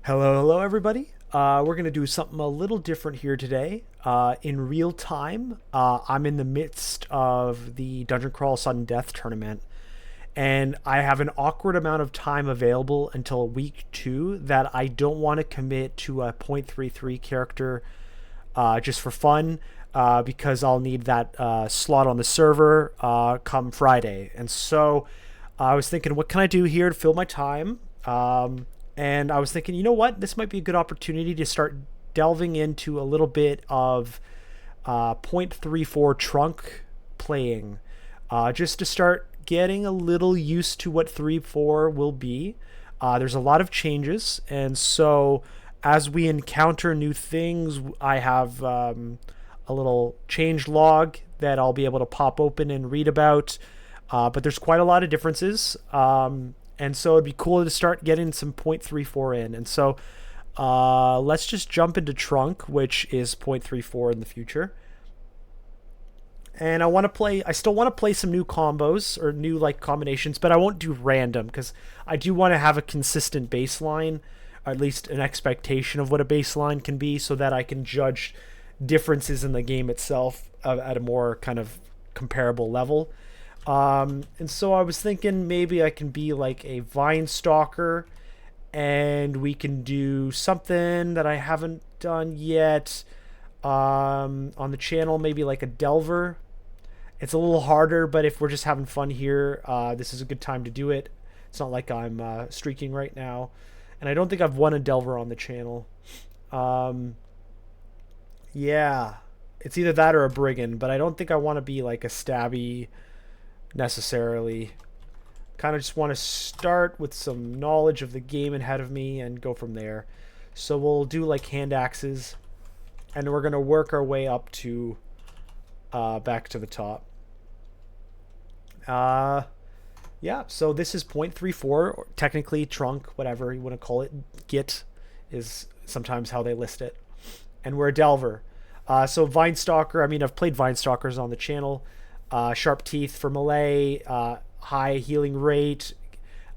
Hello, everybody. We're going to do something a little different here today. In real time, I'm in the midst of the Dungeon Crawl Sudden Death tournament, and I have an awkward amount of time available until week 2 that I don't want to commit to a .33 character just for fun because I'll need that slot on the server come Friday. And so I was thinking, what can I do here to fill my time? And I was thinking, you know what? This might be a good opportunity to start delving into a little bit of .34 trunk playing, just to start getting a little used to what 3.4 will be. There's a lot of changes, and so as we encounter new things, I have a little change log that I'll be able to pop open and read about. But there's quite a lot of differences. And so it'd be cool to start getting some .34 in. And so let's just jump into trunk, which is .34 in the future. And I still want to play some new combos or new like combinations, but I won't do random because I do want to have a consistent baseline, or at least an expectation of what a baseline can be, so that I can judge differences in the game itself at a more kind of comparable level. And so I was thinking maybe I can be like a vine stalker, and we can do something that I haven't done yet on the channel, maybe like a delver. It's a little harder, but if we're just having fun here, this is a good time to do it. It's not like I'm streaking right now, and I don't think I've won a delver on the channel. Yeah, it's either that or a brigand, but I don't think I want to be like a stabby necessarily. Kind of just want to start with some knowledge of the game ahead of me and go from there. So we'll do like hand axes, and we're going to work our way up to back to the top. Yeah, so this is .34, or technically trunk, whatever you want to call it. Git is sometimes how they list it. And we're a delver. So vine stalker, I mean, I've played vine stalkers on the channel. Sharp teeth for melee, high healing rate,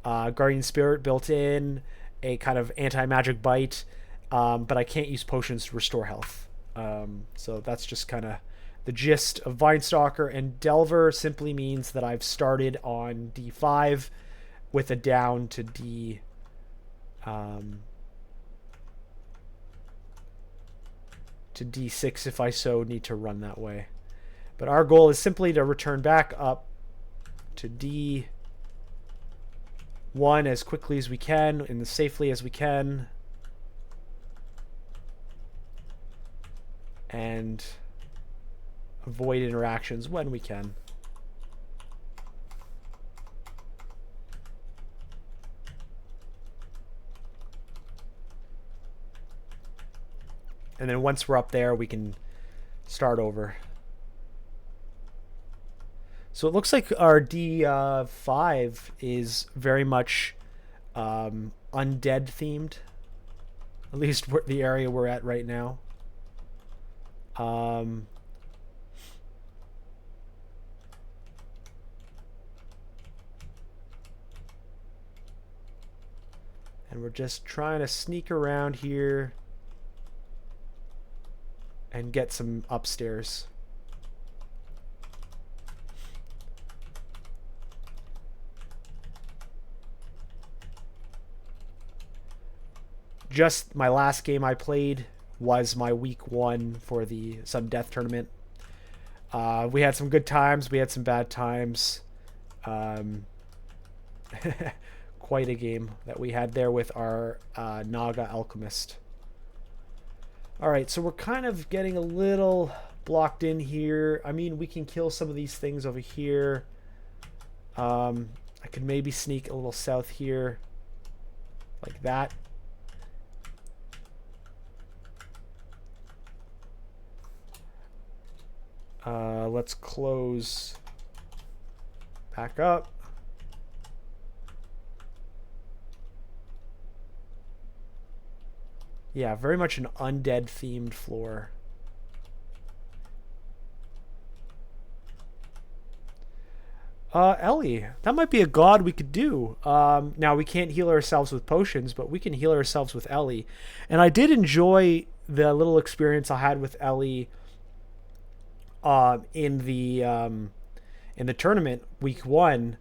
guardian spirit built in, a kind of anti-magic bite, but I can't use potions to restore health. So that's just kind of the gist of vine stalker. And delver simply means that I've started on D5 with a down to D to D6 if I so need to run that way. But our goal is simply to return back up to D1 as quickly as we can and as safely as we can. And avoid interactions when we can. And then once we're up there, we can start over. So it looks like our D5 is very much undead themed. At least the area we're at right now. And we're just trying to sneak around here and get some upstairs. Just my last game I played was my week 1 for the sudden death tournament. We had some good times, we had some bad times. Quite a game that we had there with our Naga alchemist. Alright, so we're kind of getting a little blocked in here. I mean, we can kill some of these things over here. I could maybe sneak a little south here, like that. Let's close back up. Yeah, very much an undead themed floor. Ellie. That might be a god we could do. Now, we can't heal ourselves with potions, but we can heal ourselves with Ellie. And I did enjoy the little experience I had with Ellie uh, in the um, in the tournament week one.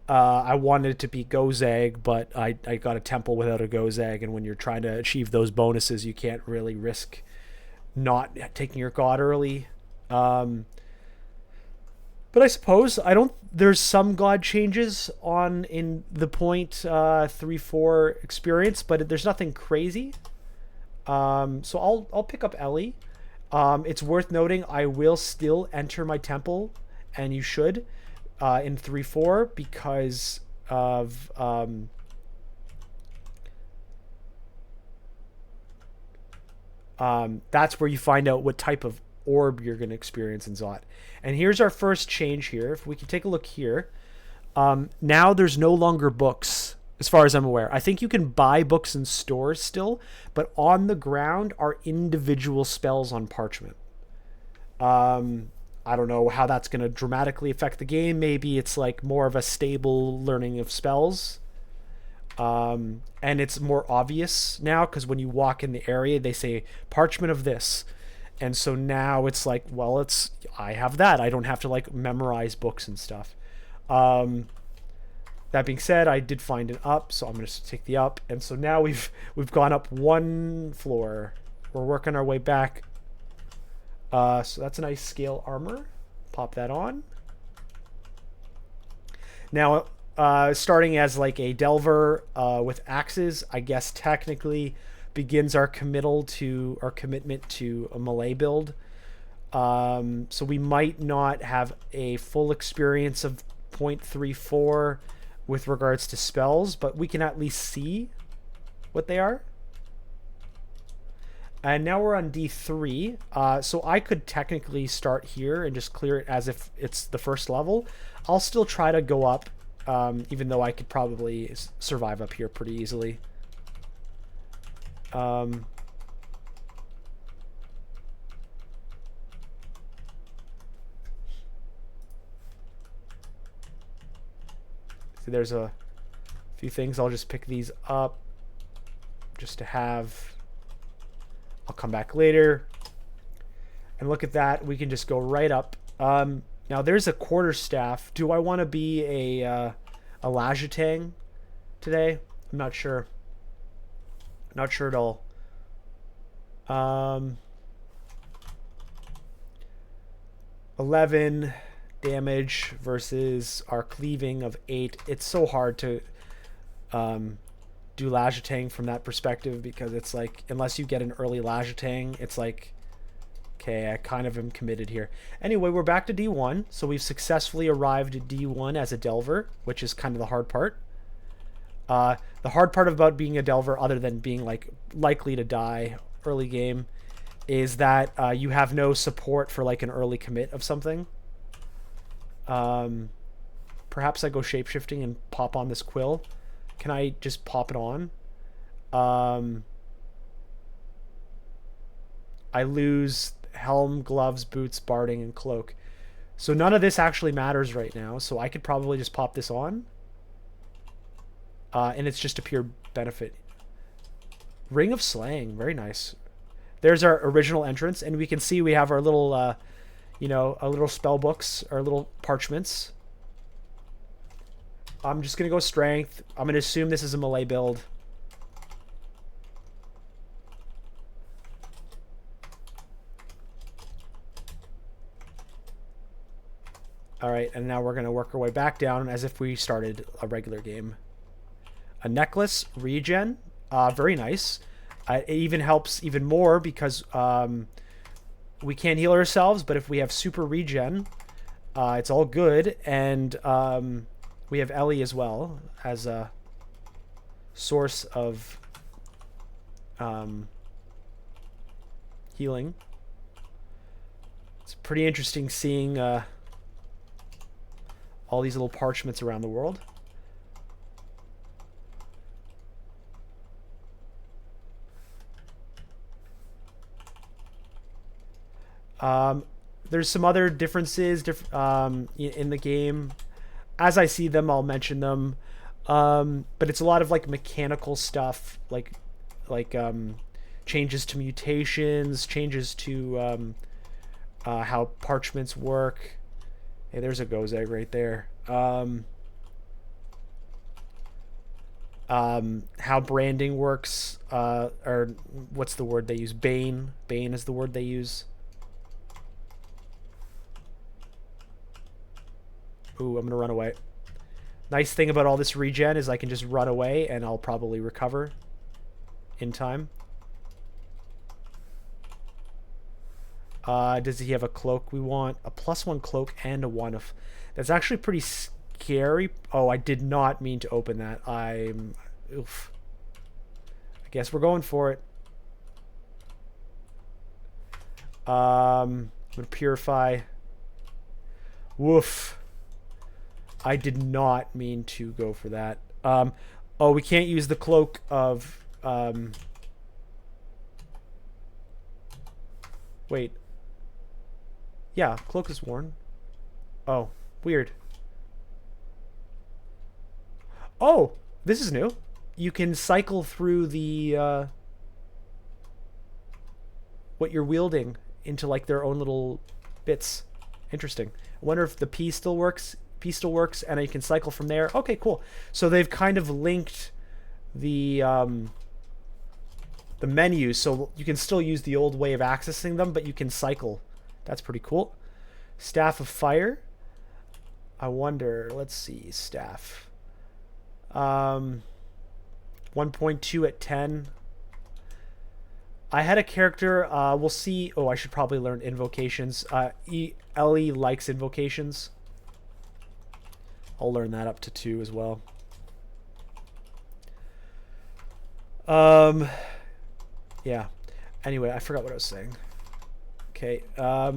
I wanted it to be Gozag, but I got a temple without a Gozag, and when you're trying to achieve those bonuses, you can't really risk not taking your god early. Um, but I suppose I don't. There's some god changes on in the point 3-4 experience, but there's nothing crazy. So I'll pick up Ellie. It's worth noting I will still enter my temple, and you should in 3-4 because of that's where you find out what type of orb you're going to experience in Zot. And here's our first change here. If we can take a look here, now there's no longer books, as far as I'm aware. I think you can buy books in stores still, but on the ground are individual spells on parchment. I don't know how that's going to dramatically affect the game. Maybe it's like more of a stable learning of spells. And it's more obvious now because when you walk in the area, they say parchment of this. And so now it's like, well, I have that. I don't have to like memorize books and stuff. That being said, I did find an up, so I'm going to take the up. And so now we've gone up one floor. We're working our way back. So that's a nice scale armor. Pop that on. Now, starting as like a delver with axes, I guess technically begins our commitment to a melee build. So we might not have a full experience of 0.34 with regards to spells, but we can at least see what they are. And now we're on D3, so I could technically start here and just clear it as if it's the first level. I'll still try to go up, even though I could probably survive up here pretty easily. So there's a few things. I'll just pick these up just to have... I'll come back later. And look at that. We can just go right up. Now there's a quarterstaff. Do I want to be a Lajatang today? I'm not sure. Not sure at all. 11 damage versus our cleaving of 8. It's so hard to do Lajatang from that perspective because it's like, unless you get an early Lajatang, it's like, okay, I kind of am committed here. Anyway, we're back to D1, so we've successfully arrived at D1 as a Delver, which is kind of the hard part. The hard part about being a Delver, other than being like likely to die early game, is that you have no support for like an early commit of something. Perhaps I go shapeshifting and pop on this quill. Can I just pop it on? I lose helm, gloves, boots, barding, and cloak. So none of this actually matters right now. So I could probably just pop this on. And it's just a pure benefit. Ring of Slaying. Very nice. There's our original entrance. And we can see we have our little, our little spell books, our little parchments. I'm just going to go strength. I'm going to assume this is a melee build. Alright, and now we're going to work our way back down as if we started a regular game. A necklace, regen. Very nice. It even helps even more because we can't heal ourselves, but if we have super regen, it's all good. And... we have Ellie as well as a source of healing. It's pretty interesting seeing all these little parchments around the world. There's some other differences in the game. as I see them, I'll mention them. But it's a lot of like mechanical stuff, like changes to mutations, changes to how parchments work. Hey, there's a goes egg right there. How branding works, or what's the word they use? Bane. Bane is the word they use. Ooh, I'm gonna run away. Nice thing about all this regen is I can just run away and I'll probably recover in time. Does he have a cloak? We want a +1 cloak and a 1 of... That's actually pretty scary. Oh, I did not mean to open that. Oof. I guess we're going for it. I'm gonna purify. Woof. I did not mean to go for that. Oh, we can't use the cloak of... Wait. Yeah, cloak is worn. Oh, weird. Oh, this is new. You can cycle through the... what you're wielding into like their own little bits. Interesting. I wonder if the P still works. P still works, and you can cycle from there. Okay, cool. So they've kind of linked the menus, so you can still use the old way of accessing them, but you can cycle. That's pretty cool. Staff of Fire. I wonder. Let's see. Staff. 1.2 at 10. I had a character. We'll see. Oh, I should probably learn invocations. Ellie likes invocations. I'll learn that up to 2 as well. Yeah. Anyway, I forgot what I was saying. Okay. At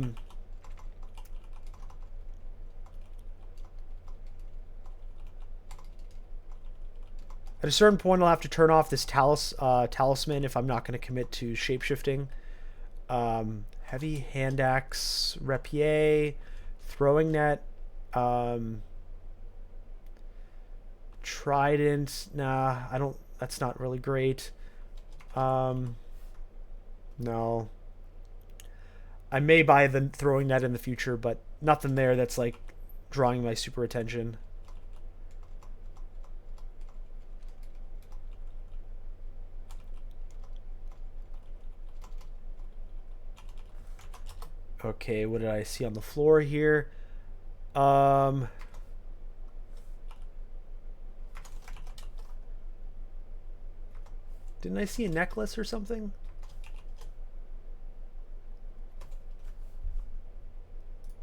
a certain point, I'll have to turn off this talisman if I'm not going to commit to shapeshifting. Heavy hand axe, rapier, throwing net, trident. Nah, I don't. That's not really great. No. I may buy the throwing net in the future, but nothing there that's like drawing my super attention. Okay, what did I see on the floor here? Didn't I see a necklace or something?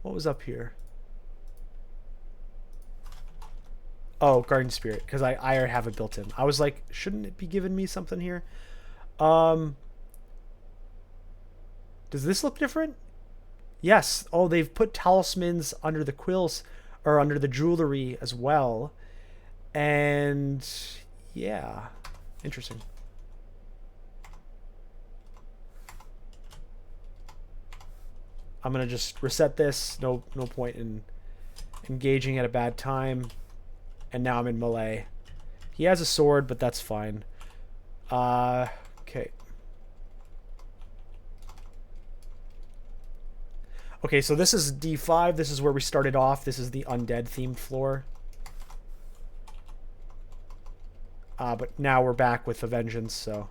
What was up here? Oh, Guardian Spirit, because I already have it built in. I was like, shouldn't it be giving me something here? Does this look different? Yes. Oh, they've put talismans under the quills, or under the jewelry as well. And yeah, interesting. I'm gonna just reset this. No point in engaging at a bad time. And now I'm in melee. He has a sword, but that's fine. Okay. Okay, so this is D5. This is where we started off. This is the undead themed floor. But now we're back with a vengeance, so.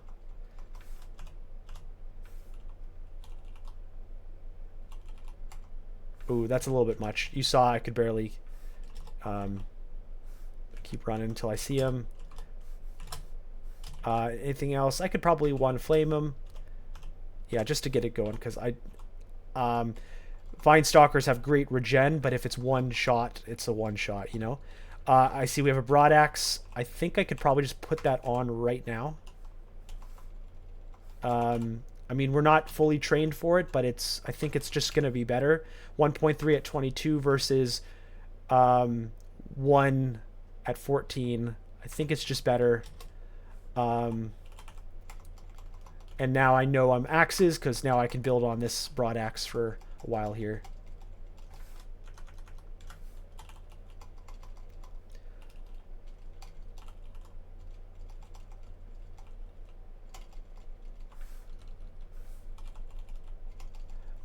Ooh, that's a little bit much. You saw I could barely keep running until I see him. Anything else? I could probably one flame him. Yeah, just to get it going, because Vine Stalkers have great regen, but if it's one shot, it's a one shot, you know? I see we have a broad axe. I think I could probably just put that on right now. I mean, we're not fully trained for it, but I think it's just going to be better. 1.3 at 22 versus 1 at 14. I think it's just better. And now I know I'm axes, because now I can build on this broad axe for a while here.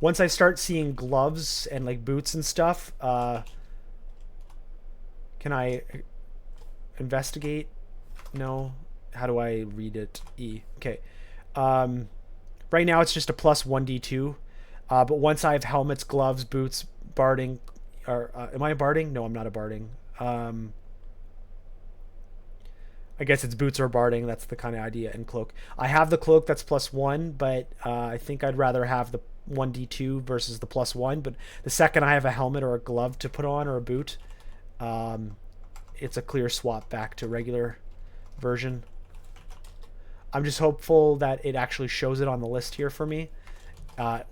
Once I start seeing gloves and like boots and stuff, can I investigate? No. How do I read it? E. Okay. Um, right now it's just a plus 1d2. But once I have helmets, gloves, boots, barding, or am I a barding? No, I'm not a barding. Um, I guess it's boots or barding. That's the kind of idea. And cloak. I have the cloak that's plus 1, but I think I'd rather have the 1d2 versus the plus 1. But the second I have a helmet or a glove to put on or a boot, um, it's a clear swap back to regular version. I'm just hopeful that it actually shows it on the list here for me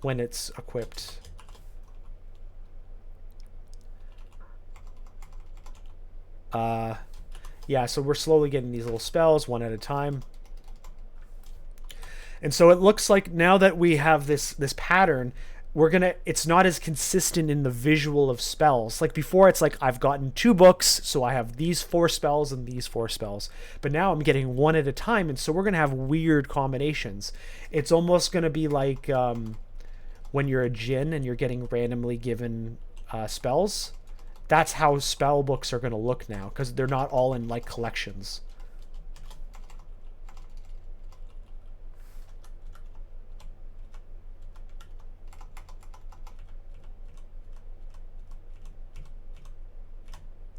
when it's equipped. Yeah, so we're slowly getting these little spells one at a time. And so it looks like now that we have this pattern, it's not as consistent in the visual of spells. Like before, it's like I've gotten 2 books, so I have these 4 spells and these 4 spells. But now I'm getting one at a time, and so we're gonna have weird combinations. It's almost gonna be like when you're a djinn and you're getting randomly given spells. That's how spell books are gonna look now, because they're not all in like collections.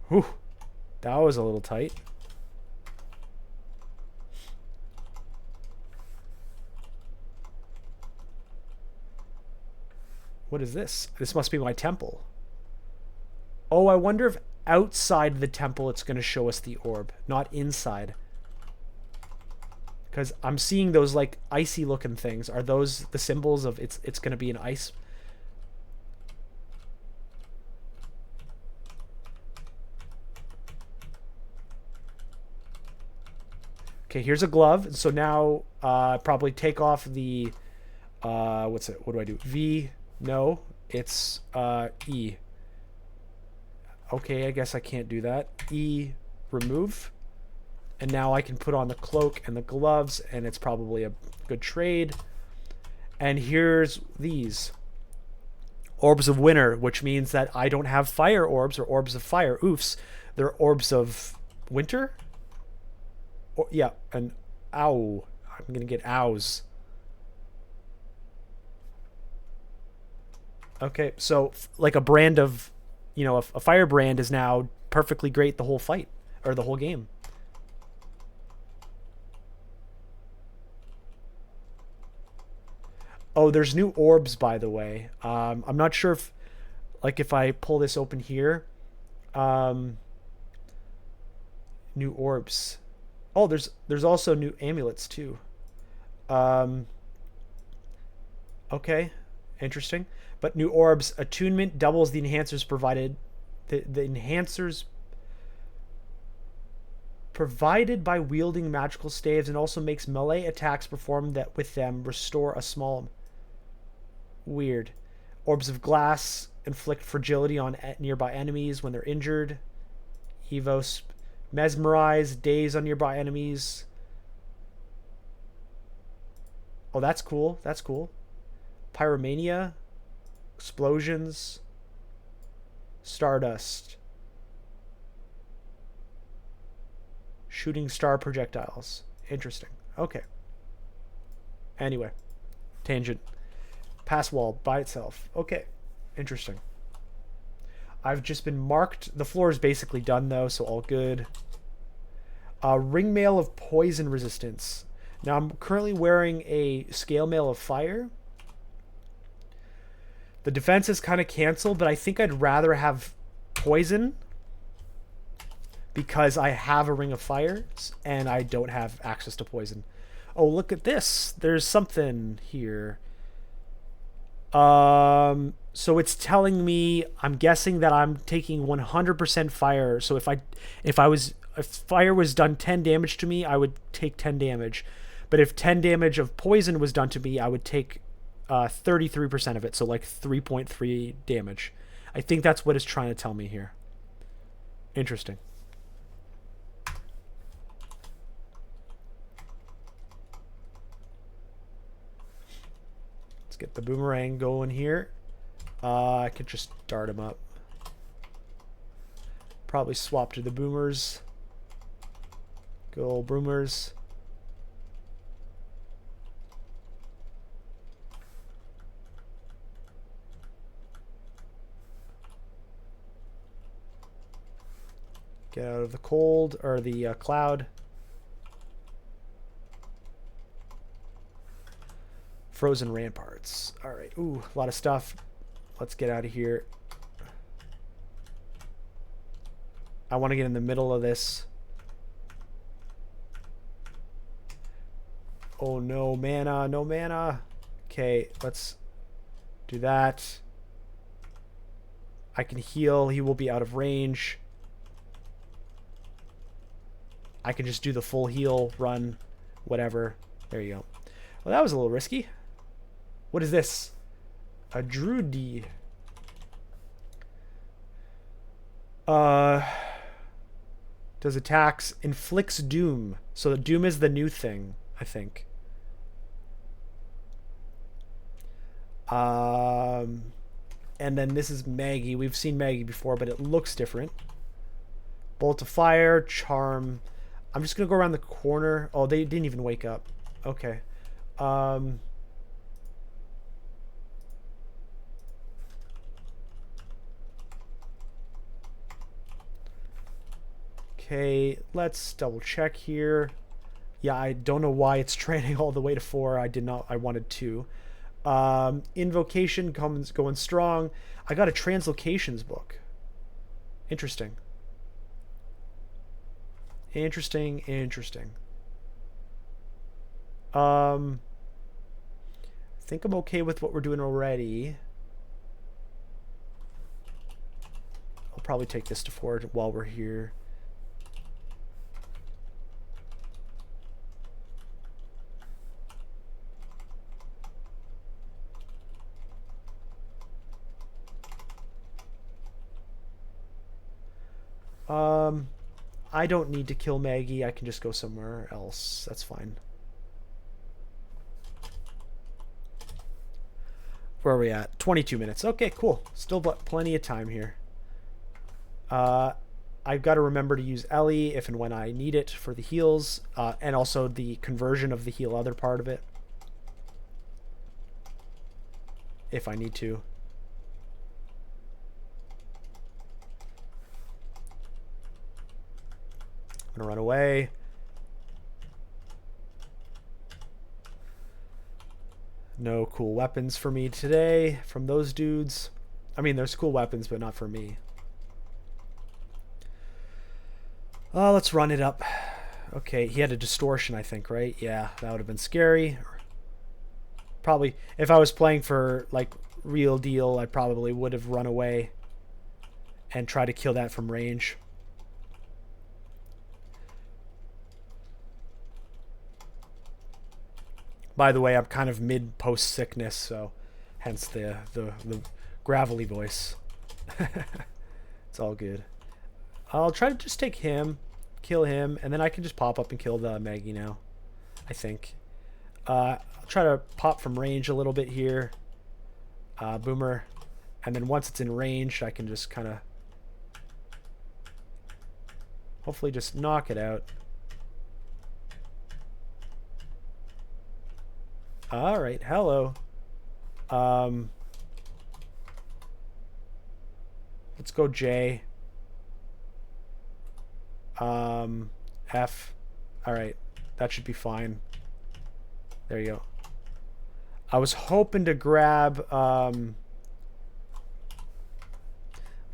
Whew, that was a little tight. What is this? This must be my temple. Oh, I wonder if outside the temple it's going to show us the orb, not inside. Because I'm seeing those like icy looking things. Are those the symbols of it's going to be an ice? Okay, here's a glove. So now probably take off the what's it? What do I do? V? No, it's E. Okay, I guess I can't do that. E, remove. And now I can put on the cloak and the gloves, and it's probably a good trade. And here's these. Orbs of winter, which means that I don't have fire orbs or orbs of fire. Oofs. They're orbs of winter? Or, yeah, and ow. I'm going to get ows. Okay, so like a brand of, a fire brand is now perfectly great the whole fight, or the whole game. Oh, there's new orbs, by the way. I'm not sure if, like, if I pull this open here, um, new orbs. Oh, there's also new amulets too. Um, okay, interesting. But new orbs attunement doubles the enhancers provided. The enhancers provided by wielding magical staves, and also makes melee attacks performed that with them restore a small. Weird. Orbs of glass inflict fragility on nearby enemies when they're injured. Evos mesmerize, daze on nearby enemies. Oh, that's cool. That's cool. Pyromania, explosions, stardust, shooting star projectiles. Interesting. Okay. Anyway, tangent. Pass wall by itself. Okay. Interesting. I've just been marked. The floor is basically done though, so all good. Ring mail of poison resistance. Now I'm currently wearing a scale mail of fire. The defense is kind of canceled, but I think I'd rather have poison because I have a ring of fire and I don't have access to poison. Oh, look at this. There's something here. So it's telling me, I'm guessing that I'm taking 100% fire. So if fire was done 10 damage to me, I would take 10 damage. But if 10 damage of poison was done to me, I would take 33% of it. So like 3.3 damage. I think that's what it's trying to tell me here. Interesting. Let's get the boomerang going here. I could just dart him up. Probably swap to the boomers. Good old boomers. Get out of the cold, or the cloud. Frozen ramparts. Alright, ooh, a lot of stuff. Let's get out of here. I want to get in the middle of this. Oh, no mana, no mana. Okay, let's do that. I can heal. He will be out of range. I can just do the full heal, run, whatever. There you go. Well, that was a little risky. What is this? A Druidi. Does attacks, inflicts doom. So the doom is the new thing, I think. And then this is Maggie. We've seen Maggie before, but it looks different. Bolt of fire, charm. I'm just gonna go around the corner. Oh, they didn't even wake up. Okay. Okay, let's double check here. Yeah, I don't know why it's training all the way to 4. I wanted 2. Invocation comes going strong. I got a translocations book. Interesting. Interesting. I think I'm okay with what we're doing already. I'll probably take this to 4 while we're here. I don't need to kill Maggie. I can just go somewhere else. That's fine. Where are we at? 22 minutes. Okay, cool. Still plenty of time here. I've got to remember to use Ellie if and when I need it for the heals, and also the conversion of the heal other part of it. If I need to. I'm gonna run away. No cool weapons for me today from those dudes. I mean, there's cool weapons, but not for me. Let's run it up. Okay, he had a distortion, I think, right? Yeah, that would have been scary. Probably, if I was playing for, like, real deal, I probably would have run away and tried to kill that from range. By the way, I'm kind of mid post sickness, so hence the gravelly voice. It's all good. I'll try to just take him, kill him, and then I can just pop up and kill the Maggie now, I think. I'll try to pop from range a little bit here. Boomer. And then once it's in range, I can just kind of hopefully just knock it out. All right, hello. Let's go J. F. All right, that should be fine. There you go. I was hoping to grab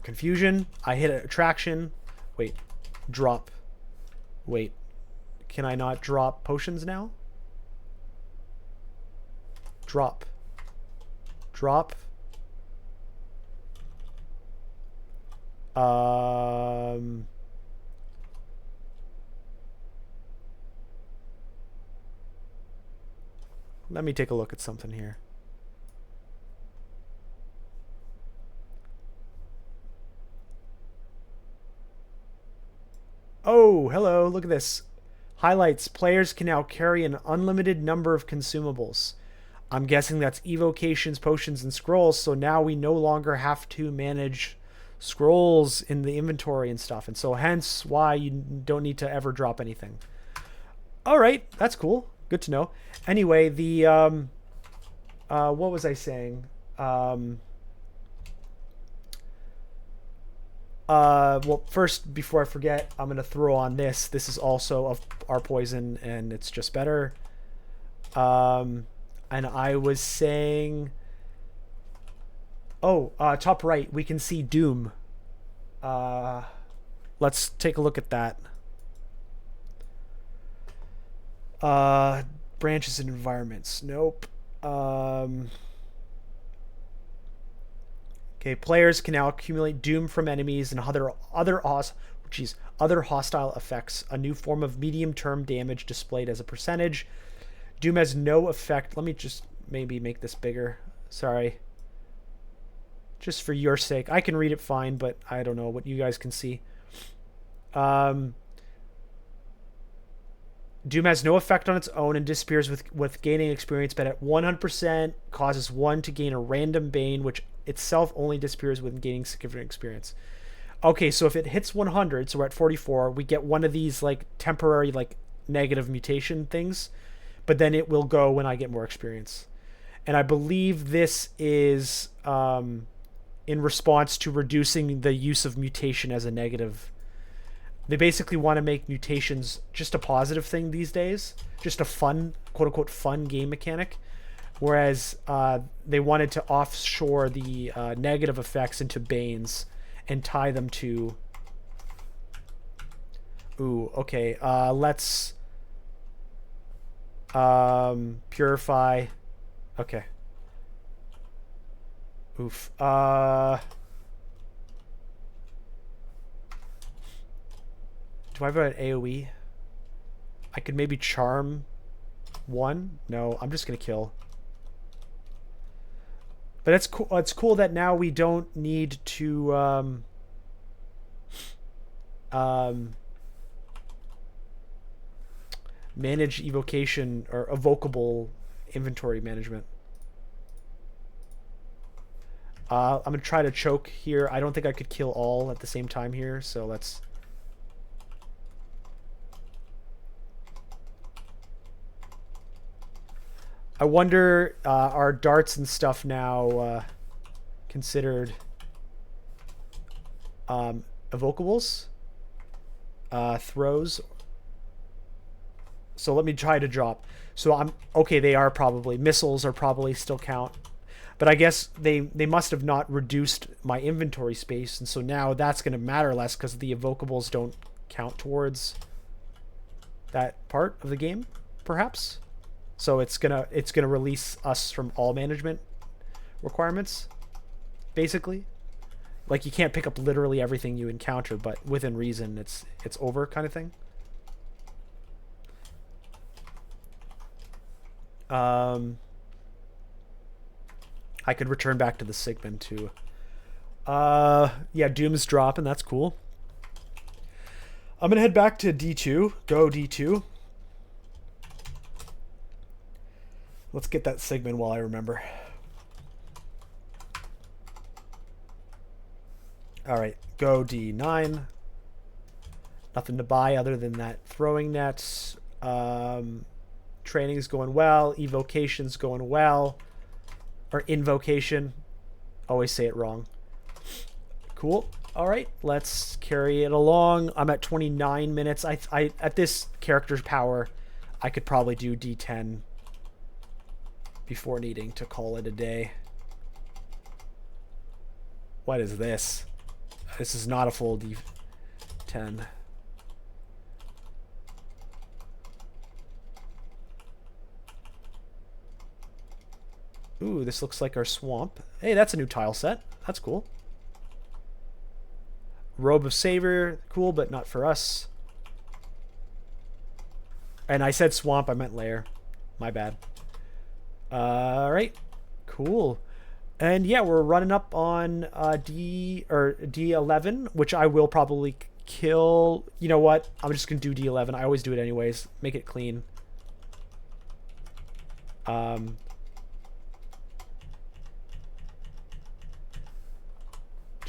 confusion. I hit attraction. Wait, drop. Wait, can I not drop potions now? Drop. Drop. Let me take a look at something here. Oh, hello. Look at this. Highlights. Players can now carry an unlimited number of consumables. I'm guessing that's evocations, potions, and scrolls. So now we no longer have to manage scrolls in the inventory and stuff. And so hence why you don't need to ever drop anything. All right, that's cool. Good to know. Anyway, the what was I saying? Well, first, before I forget, I'm gonna throw on this. This is also of our poison, and it's just better. And I was saying, oh, top right, we can see Doom. Let's take a look at that. Branches and environments. Nope. Okay, players can now accumulate Doom from enemies and other hostile effects. A new form of medium-term damage displayed as a percentage. Doom has no effect. Let me just maybe make this bigger. Sorry. Just for your sake. I can read it fine, but I don't know what you guys can see. Doom has no effect on its own and disappears with gaining experience, but at 100% causes one to gain a random bane, which itself only disappears when gaining significant experience. Okay, so if it hits 100, so we're at 44, we get one of these like temporary like negative mutation things, but then it will go when I get more experience. And I believe this is in response to reducing the use of mutation as a negative. They basically want to make mutations just a positive thing these days, just a fun, quote-unquote fun game mechanic, whereas they wanted to offshore the negative effects into banes and tie them to... Ooh, okay, let's purify... Okay. Oof. Do I have an AoE? I could maybe charm one? No, I'm just gonna kill. But it's cool. It's cool that now we don't need to manage evocation or evocable inventory management. I'm gonna try to choke here. I don't think I could kill all at the same time here, so let's... I wonder, are darts and stuff now considered evocables? Throws? So let me try to drop. So I'm... Okay, they are probably. Missiles are probably still count. But I guess they must have not reduced my inventory space, and so now that's going to matter less because the evocables don't count towards that part of the game, perhaps. So it's gonna release us from all management requirements, basically. Like, you can't pick up literally everything you encounter, but within reason, it's over, kind of thing. I could return back to the Sigmund too. Yeah, Doom's dropping. That's cool. I'm gonna head back to D2. Go D2. Let's get that Sigmund while I remember. All right, go D9. Nothing to buy other than that throwing net. Training's going well. Evocation's going well. Or invocation. Always say it wrong. Cool. All right, let's carry it along. I'm at 29 minutes. I at this character's power, I could probably do D10 before needing to call it a day. What is this? This is not a full D10. Ooh, this looks like our swamp. Hey, that's a new tile set. That's cool. Robe of Savior. Cool, but not for us. And I said swamp, I meant lair. My bad. Alright. Cool. And yeah, we're running up on D11, which I will probably kill. You know what? I'm just going to do D11. I always do it anyways. Make it clean.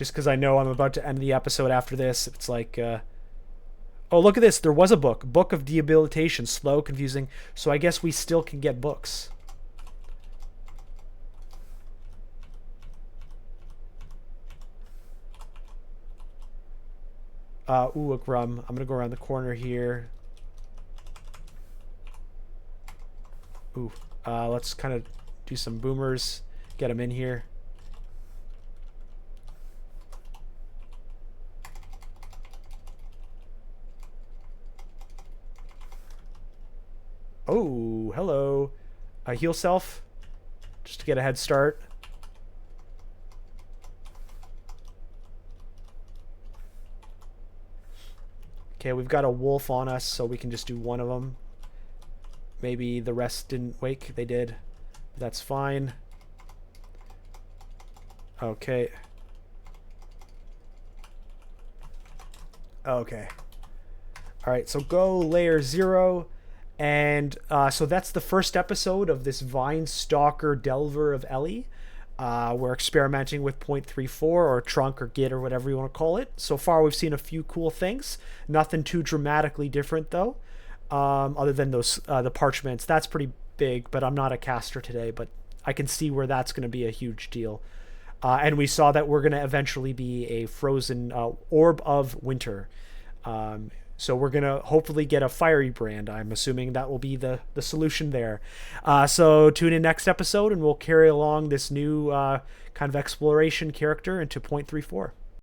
just because I know I'm about to end the episode after this. It's like, oh, look at this. There was a book of debilitation, slow, confusing. So I guess we still can get books. Ooh, look, rum. I'm gonna go around the corner here. Ooh, let's kind of do some boomers. Get them in here. Oh, hello. Heal self, just to get a head start. Okay, we've got a wolf on us, so we can just do one of them. Maybe the rest didn't wake. They did. That's fine. Okay. Okay. Alright, so go layer 0. And so that's the first episode of this Vine Stalker Delver of Ellie. We're experimenting with 0.34 or trunk or git or whatever you want to call it. So far we've seen a few cool things. Nothing too dramatically different though. Other than those the parchments. That's pretty big, but I'm not a caster today, but I can see where that's going to be a huge deal. And we saw that we're going to eventually be a frozen orb of winter. So we're going to hopefully get a fiery brand. I'm assuming that will be the solution there. So tune in next episode and we'll carry along this new kind of exploration character into 0.34.